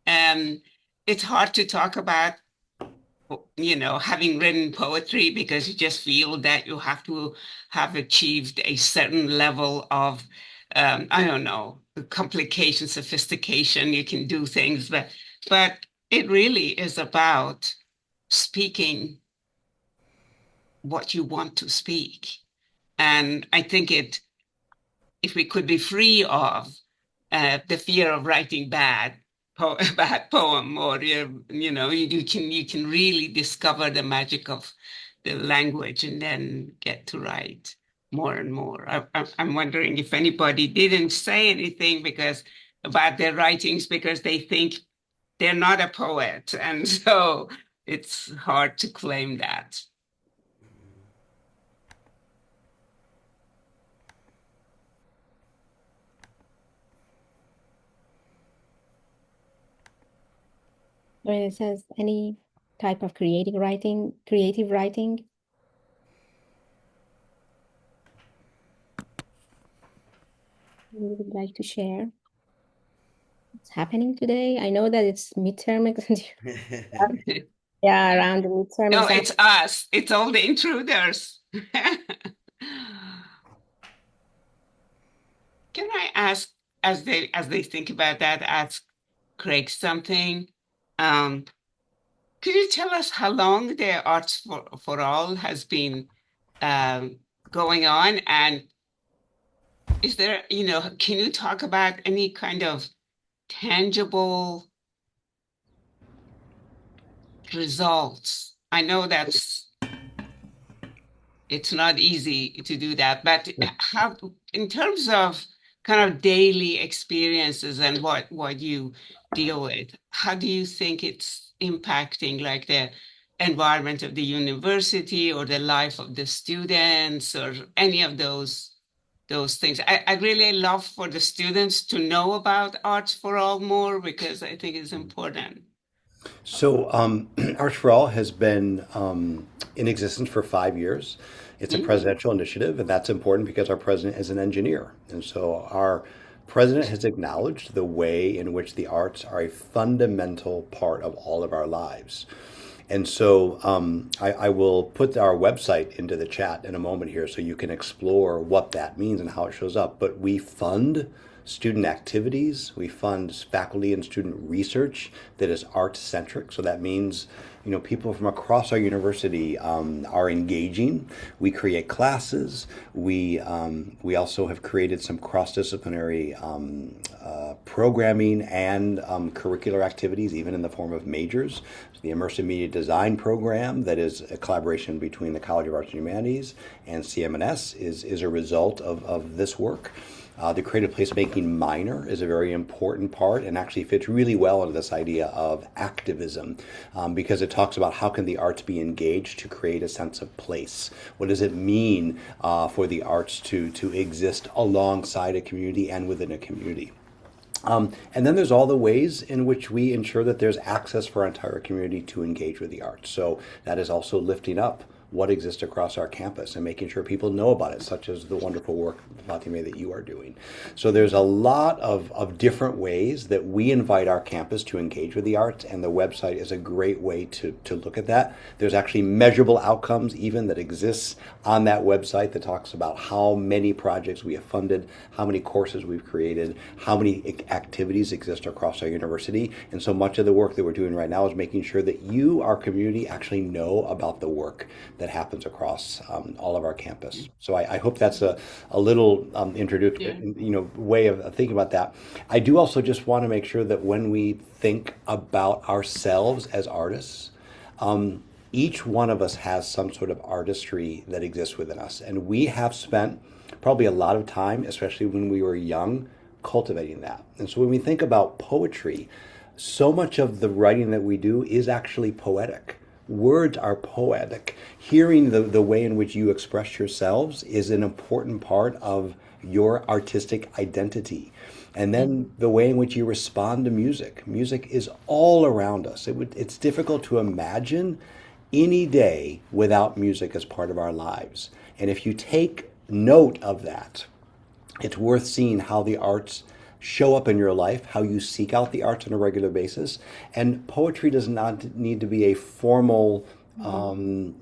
It's hard to talk about having written poetry because you just feel that you have to have achieved a certain level of, I don't know, complication, sophistication. You can do things, but it really is about speaking what you want to speak. And I think if we could be free of the fear of writing bad poem, or you can really discover the magic of the language and then get to write more and more. I'm wondering if anybody didn't say anything about their writings because they think they're not a poet, and so it's hard to claim that. When it says any type of creative writing, you would like to share what's happening today? I know that it's midterm. Yeah, around the midterm. No, it's us. It's all the intruders. Can I ask, as they think about that, ask Craig something? Could you tell us how long the Arts for All has been going on? And is there, can you talk about any kind of tangible results? I know it's not easy to do that, but how, in terms of kind of daily experiences and what you deal with, how do you think it's impacting like the environment of the university or the life of the students or any of those things? I really love for the students to know about Arts for All more because I think it's important. So, Arts for All has been in existence for 5 years. It's a presidential initiative, and that's important because our president is an engineer. And so our president has acknowledged the way in which the arts are a fundamental part of all of our lives. And so I will put our website into the chat in a moment here so you can explore what that means and how it shows up. But we fund student activities. We fund faculty and student research that is art-centric. So that means, people from across our university are engaging. We create classes. We also have created some cross-disciplinary programming and curricular activities, even in the form of majors. So the Immersive Media Design program, that is a collaboration between the College of Arts and Humanities and CMNS, is a result of this work. The creative placemaking minor is a very important part and actually fits really well into this idea of activism, because it talks about how can the arts be engaged to create a sense of place. What does it mean for the arts to exist alongside a community and within a community? And then there's all the ways in which we ensure that there's access for our entire community to engage with the arts. So that is also lifting up what exists across our campus and making sure people know about it, such as the wonderful work, Fatemeh, that you are doing. So there's a lot of different ways that we invite our campus to engage with the arts, and the website is a great way to look at that. There's actually measurable outcomes even that exists on that website that talks about how many projects we have funded, how many courses we've created, how many activities exist across our university. And so much of the work that we're doing right now is making sure that you, our community, actually know about the work that happens across all of our campus. So I hope that's a little introductory, way of thinking about that. I do also just want to make sure that when we think about ourselves as artists, each one of us has some sort of artistry that exists within us. And we have spent probably a lot of time, especially when we were young, cultivating that. And so when we think about poetry, so much of the writing that we do is actually poetic. Words are poetic. Hearing the way in which you express yourselves is an important part of your artistic identity. And then the way in which you respond to music. Music is all around us. It's difficult to imagine any day without music as part of our lives. And if you take note of that, it's worth seeing how the arts show up in your life, how you seek out the arts on a regular basis. And poetry does not need to be a formal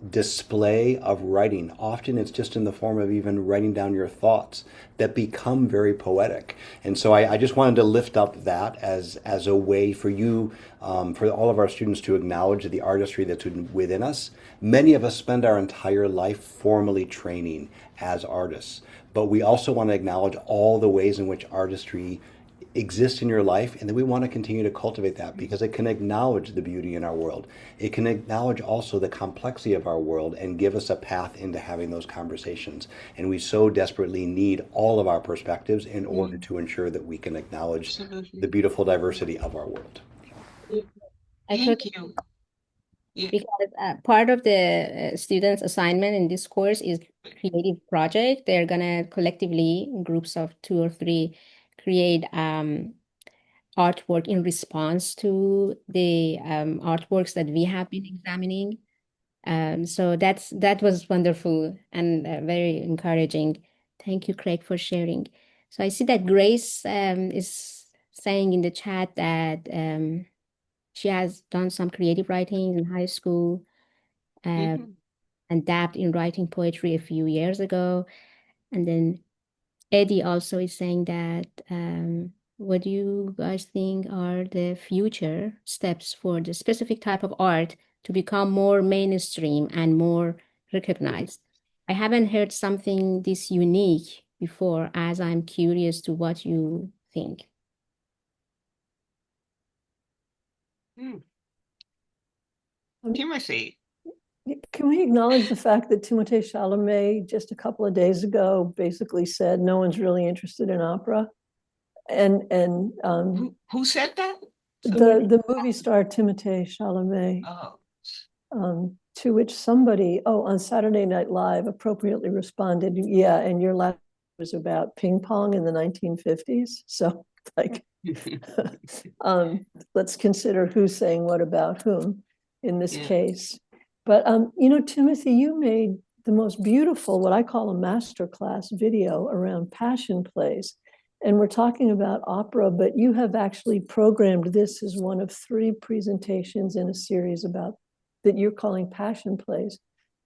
display of writing. Often it's just in the form of even writing down your thoughts that become very poetic. And so I just wanted to lift up that as a way for you, for all of our students to acknowledge the artistry that's within us. Many of us spend our entire life formally training as artists, but we also want to acknowledge all the ways in which artistry exists in your life, and then we want to continue to cultivate that because it can acknowledge the beauty in our world. It can acknowledge also the complexity of our world and give us a path into having those conversations. And we so desperately need all of our perspectives in order to ensure that we can acknowledge the beautiful diversity of our world. Thank you. Yeah. Because part of the students' assignment in this course is creative project. They're gonna collectively, in groups of 2 or 3, create artwork in response to the artworks that we have been examining. So that was wonderful and very encouraging. Thank you, Craig, for sharing. So I see that Grace is saying in the chat that she has done some creative writing in high school and dabbed in writing poetry a few years ago. And then Eddie also is saying that what do you guys think are the future steps for the specific type of art to become more mainstream and more recognized? I haven't heard something this unique before, as I'm curious to what you think. Timothy. Can we acknowledge the fact that Timothée Chalamet just a couple of days ago basically said no one's really interested in opera? And who said that? The movie star Timothée Chalamet. To which somebody on Saturday Night Live appropriately responded, yeah, and your last was about ping pong in the 1950s. So like let's consider who's saying what about whom in this case. But, Timothy, you made the most beautiful, what I call a masterclass video around passion plays. And we're talking about opera, but you have actually programmed this as one of 3 presentations in a series about that you're calling passion plays.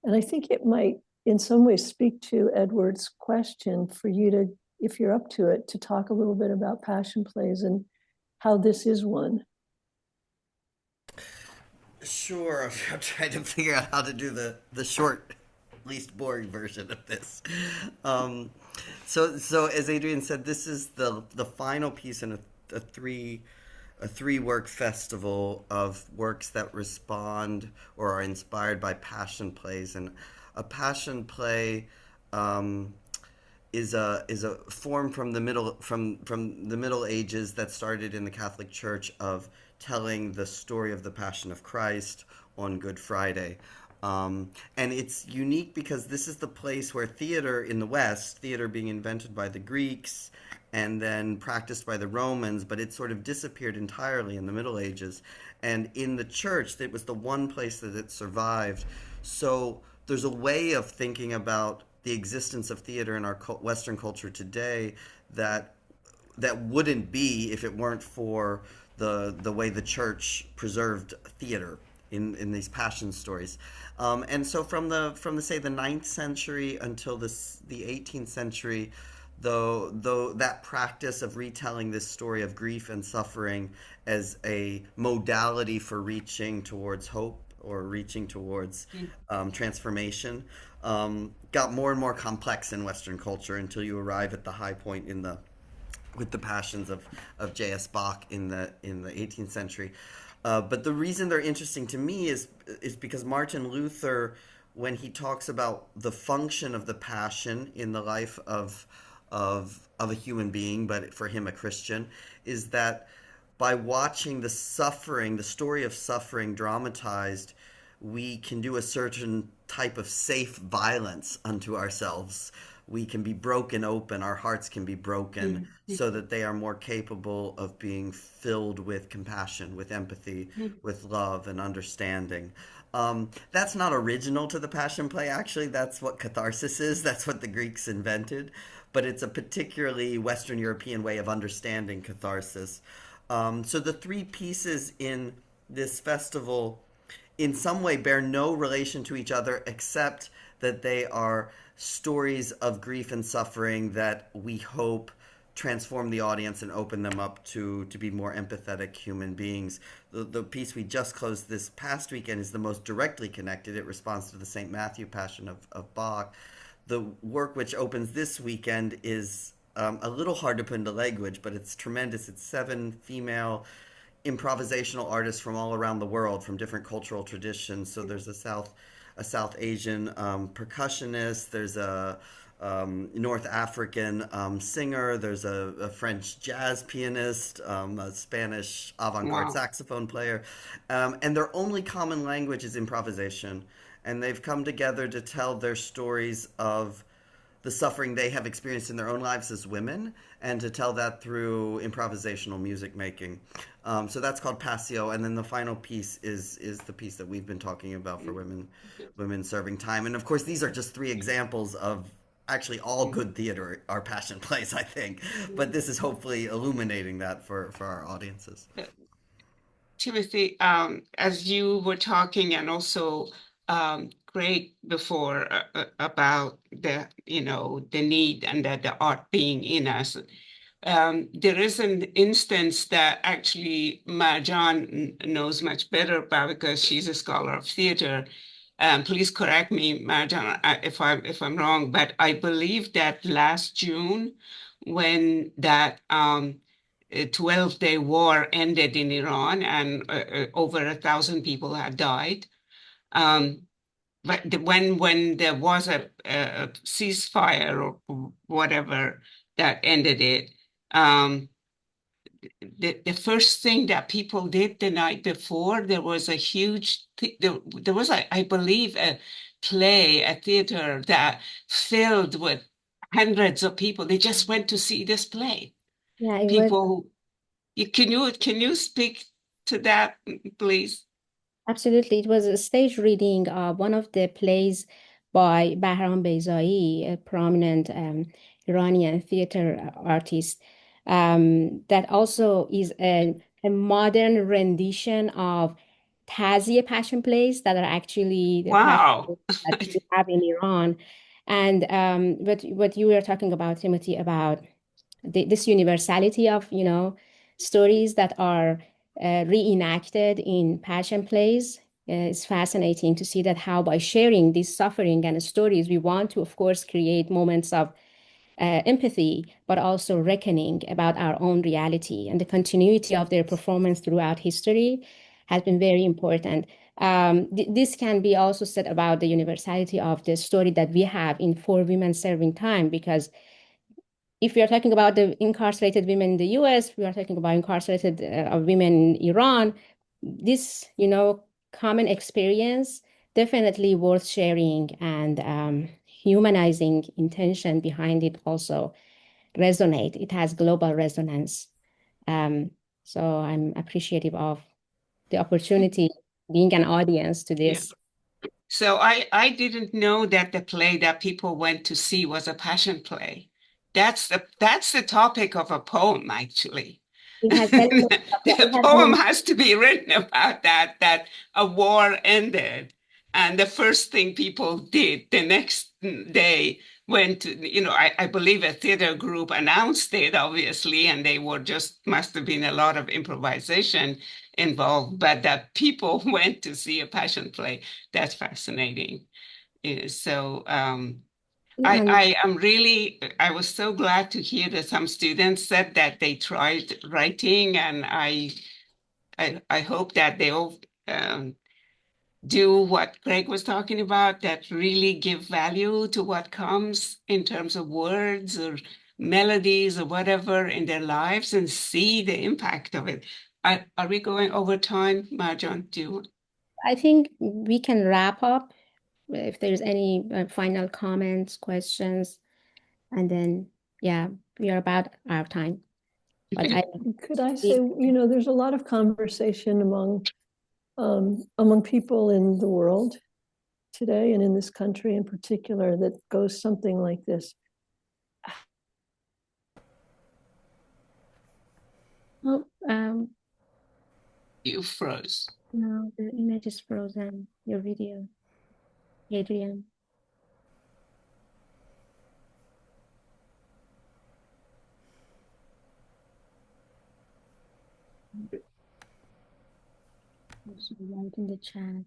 And I think it might in some ways speak to Edward's question for you to if you're up to it, to talk a little bit about passion plays and how this is one. Sure, I'm trying to figure out how to do the short, least boring version of this. Um, so as Adrienne said, this is the final piece in a three work festival of works that respond or are inspired by passion plays, and a passion play. Is a form from the Middle Ages that started in the Catholic Church of telling the story of the Passion of Christ on Good Friday. And it's unique because this is the place where theater in the West, theater being invented by the Greeks and then practiced by the Romans, but it sort of disappeared entirely in the Middle Ages. And in the church, it was the one place that it survived. So there's a way of thinking about the existence of theater in our Western culture today that wouldn't be if it weren't for the way the church preserved theater in these passion stories. And so from the say the 9th century until the 18th century, though that practice of retelling this story of grief and suffering as a modality for reaching towards hope or reaching towards transformation got more and more complex in Western culture until you arrive at the high point with the passions of J.S. Bach in the 18th century. But the reason they're interesting to me is because Martin Luther, when he talks about the function of the passion in the life of a human being, but for him a Christian, is that by watching the story of suffering dramatized, we can do a certain type of safe violence unto ourselves. We can be broken open, our hearts can be broken so that they are more capable of being filled with compassion, with empathy, with love and understanding. That's not original to the Passion Play, actually. That's what catharsis is. That's what the Greeks invented. But it's a particularly Western European way of understanding catharsis. So the three pieces in this festival in some way bear no relation to each other except that they are stories of grief and suffering that we hope transform the audience and open them up to be more empathetic human beings. The piece we just closed this past weekend is the most directly connected. It responds to the St. Matthew Passion of Bach. The work which opens this weekend is a little hard to put into language, but it's tremendous. It's 7 female improvisational artists from all around the world, from different cultural traditions. So there's a South Asian percussionist, there's a North African singer, there's a French jazz pianist, a Spanish avant-garde saxophone player, and their only common language is improvisation. And they've come together to tell their stories of the suffering they have experienced in their own lives as women, and to tell that through improvisational music making. So that's called Passio, and then the final piece is the piece that we've been talking about for women serving time. And of course, these are just 3 examples of actually all good theater are passion plays, I think. But this is hopefully illuminating that for our audiences. Timothy, as you were talking, and also great before about the need and that the art being in us. There is an instance that actually Marjan knows much better about because she's a scholar of theater. Please correct me, Marjan, if I'm wrong, but I believe that last June, when that 12-day war ended in Iran and over 1,000 people had died. But when there was a ceasefire or whatever that ended it, the first thing that people did the night before, there was a huge, there was, I believe, a theater that filled with hundreds of people. They just went to see this play. Yeah, it was People, can you speak to that, please? absolutely. It was a stage reading of one of the plays by Bahram Beyzai, a prominent Iranian theater artist, that also is a modern rendition of Tazieh passion plays that are actually the passion Wow. plays that we have in Iran. And what you were talking about, Timothy, about this universality of, stories that are reenacted in Persian plays. It's fascinating to see that how by sharing this suffering and stories, we want to, of course, create moments of empathy, but also reckoning about our own reality. And the continuity of their performance throughout history has been very important. This can be also said about the universality of the story that we have in For Women Serving Time, because if we are talking about the incarcerated women in the US, we are talking about incarcerated women in Iran. This, common experience definitely worth sharing, and humanizing intention behind it also resonate. It has global resonance. So I'm appreciative of the opportunity being an audience to this. Yeah. So I didn't know that the play that people went to see was a passion play. That's the topic of a poem, actually. It has elements of, yeah, The poem has to be written about that a war ended. And the first thing people did the next day went to, I believe a theater group announced it, obviously, and they must have been a lot of improvisation involved, but that people went to see a passion play. That's fascinating. So I was so glad to hear that some students said that they tried writing, and I hope that they all do what Greg was talking about, that really give value to what comes in terms of words or melodies or whatever in their lives and see the impact of it. Are we going over time, Marjan? I think we can wrap up if there's any final comments, questions, and then, yeah, we are about out of time. But could I say, there's a lot of conversation among people in the world today and in this country in particular that goes something like this. Oh, you froze. No, the image is frozen. Your video, Adrienne. Also write in the chat.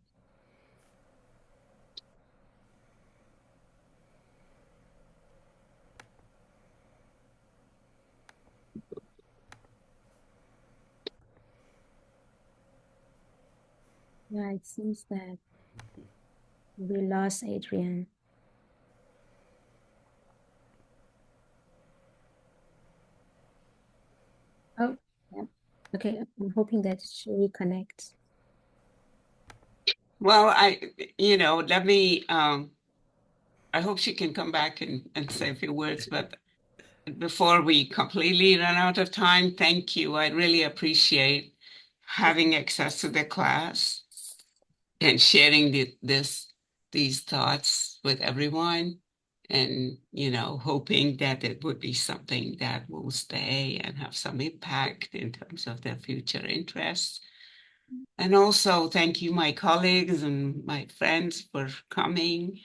Yeah, it seems that we lost Adrienne. Oh, yeah. Okay, I'm hoping that she reconnects. Well, let me, I hope she can come back and say a few words, but before we completely run out of time, thank you. I really appreciate having access to the class and sharing these thoughts with everyone, and hoping that it would be something that will stay and have some impact in terms of their future interests. And also thank you, my colleagues and my friends, for coming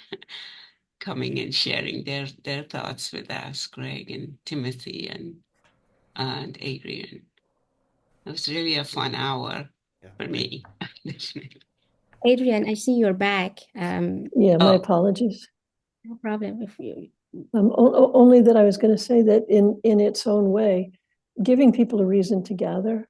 and sharing their thoughts with us, Greg and Timothy and Adrienne. It was really a fun hour for me. Adrienne, I see you're back. Yeah, my apologies. No problem. If you only that I was going to say that in its own way, giving people a reason to gather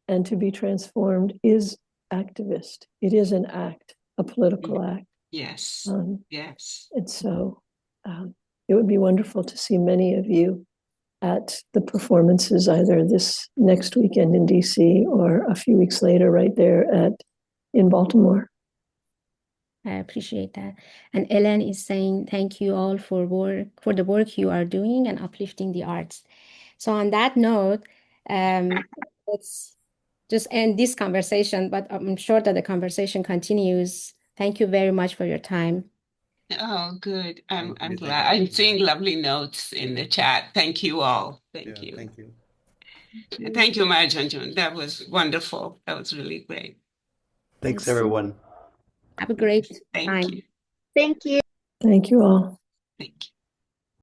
and to be transformed is activist. It is an act, a political act. Yes. Yes. And so it would be wonderful to see many of you at the performances either this next weekend in DC or a few weeks later right there in Baltimore. I appreciate that. And Ellen is saying thank you all for the work you are doing and uplifting the arts. So on that note, let's just end this conversation, but I'm sure that the conversation continues. Thank you very much for your time. Oh, good. I'm glad. I'm seeing lovely notes in the chat. Thank you all. Thank you. Thank you. Thank you, Marjan. That was wonderful. That was really great. Thanks, everyone. Have a great time. Thank you. Thank you. Thank you all. Thank you.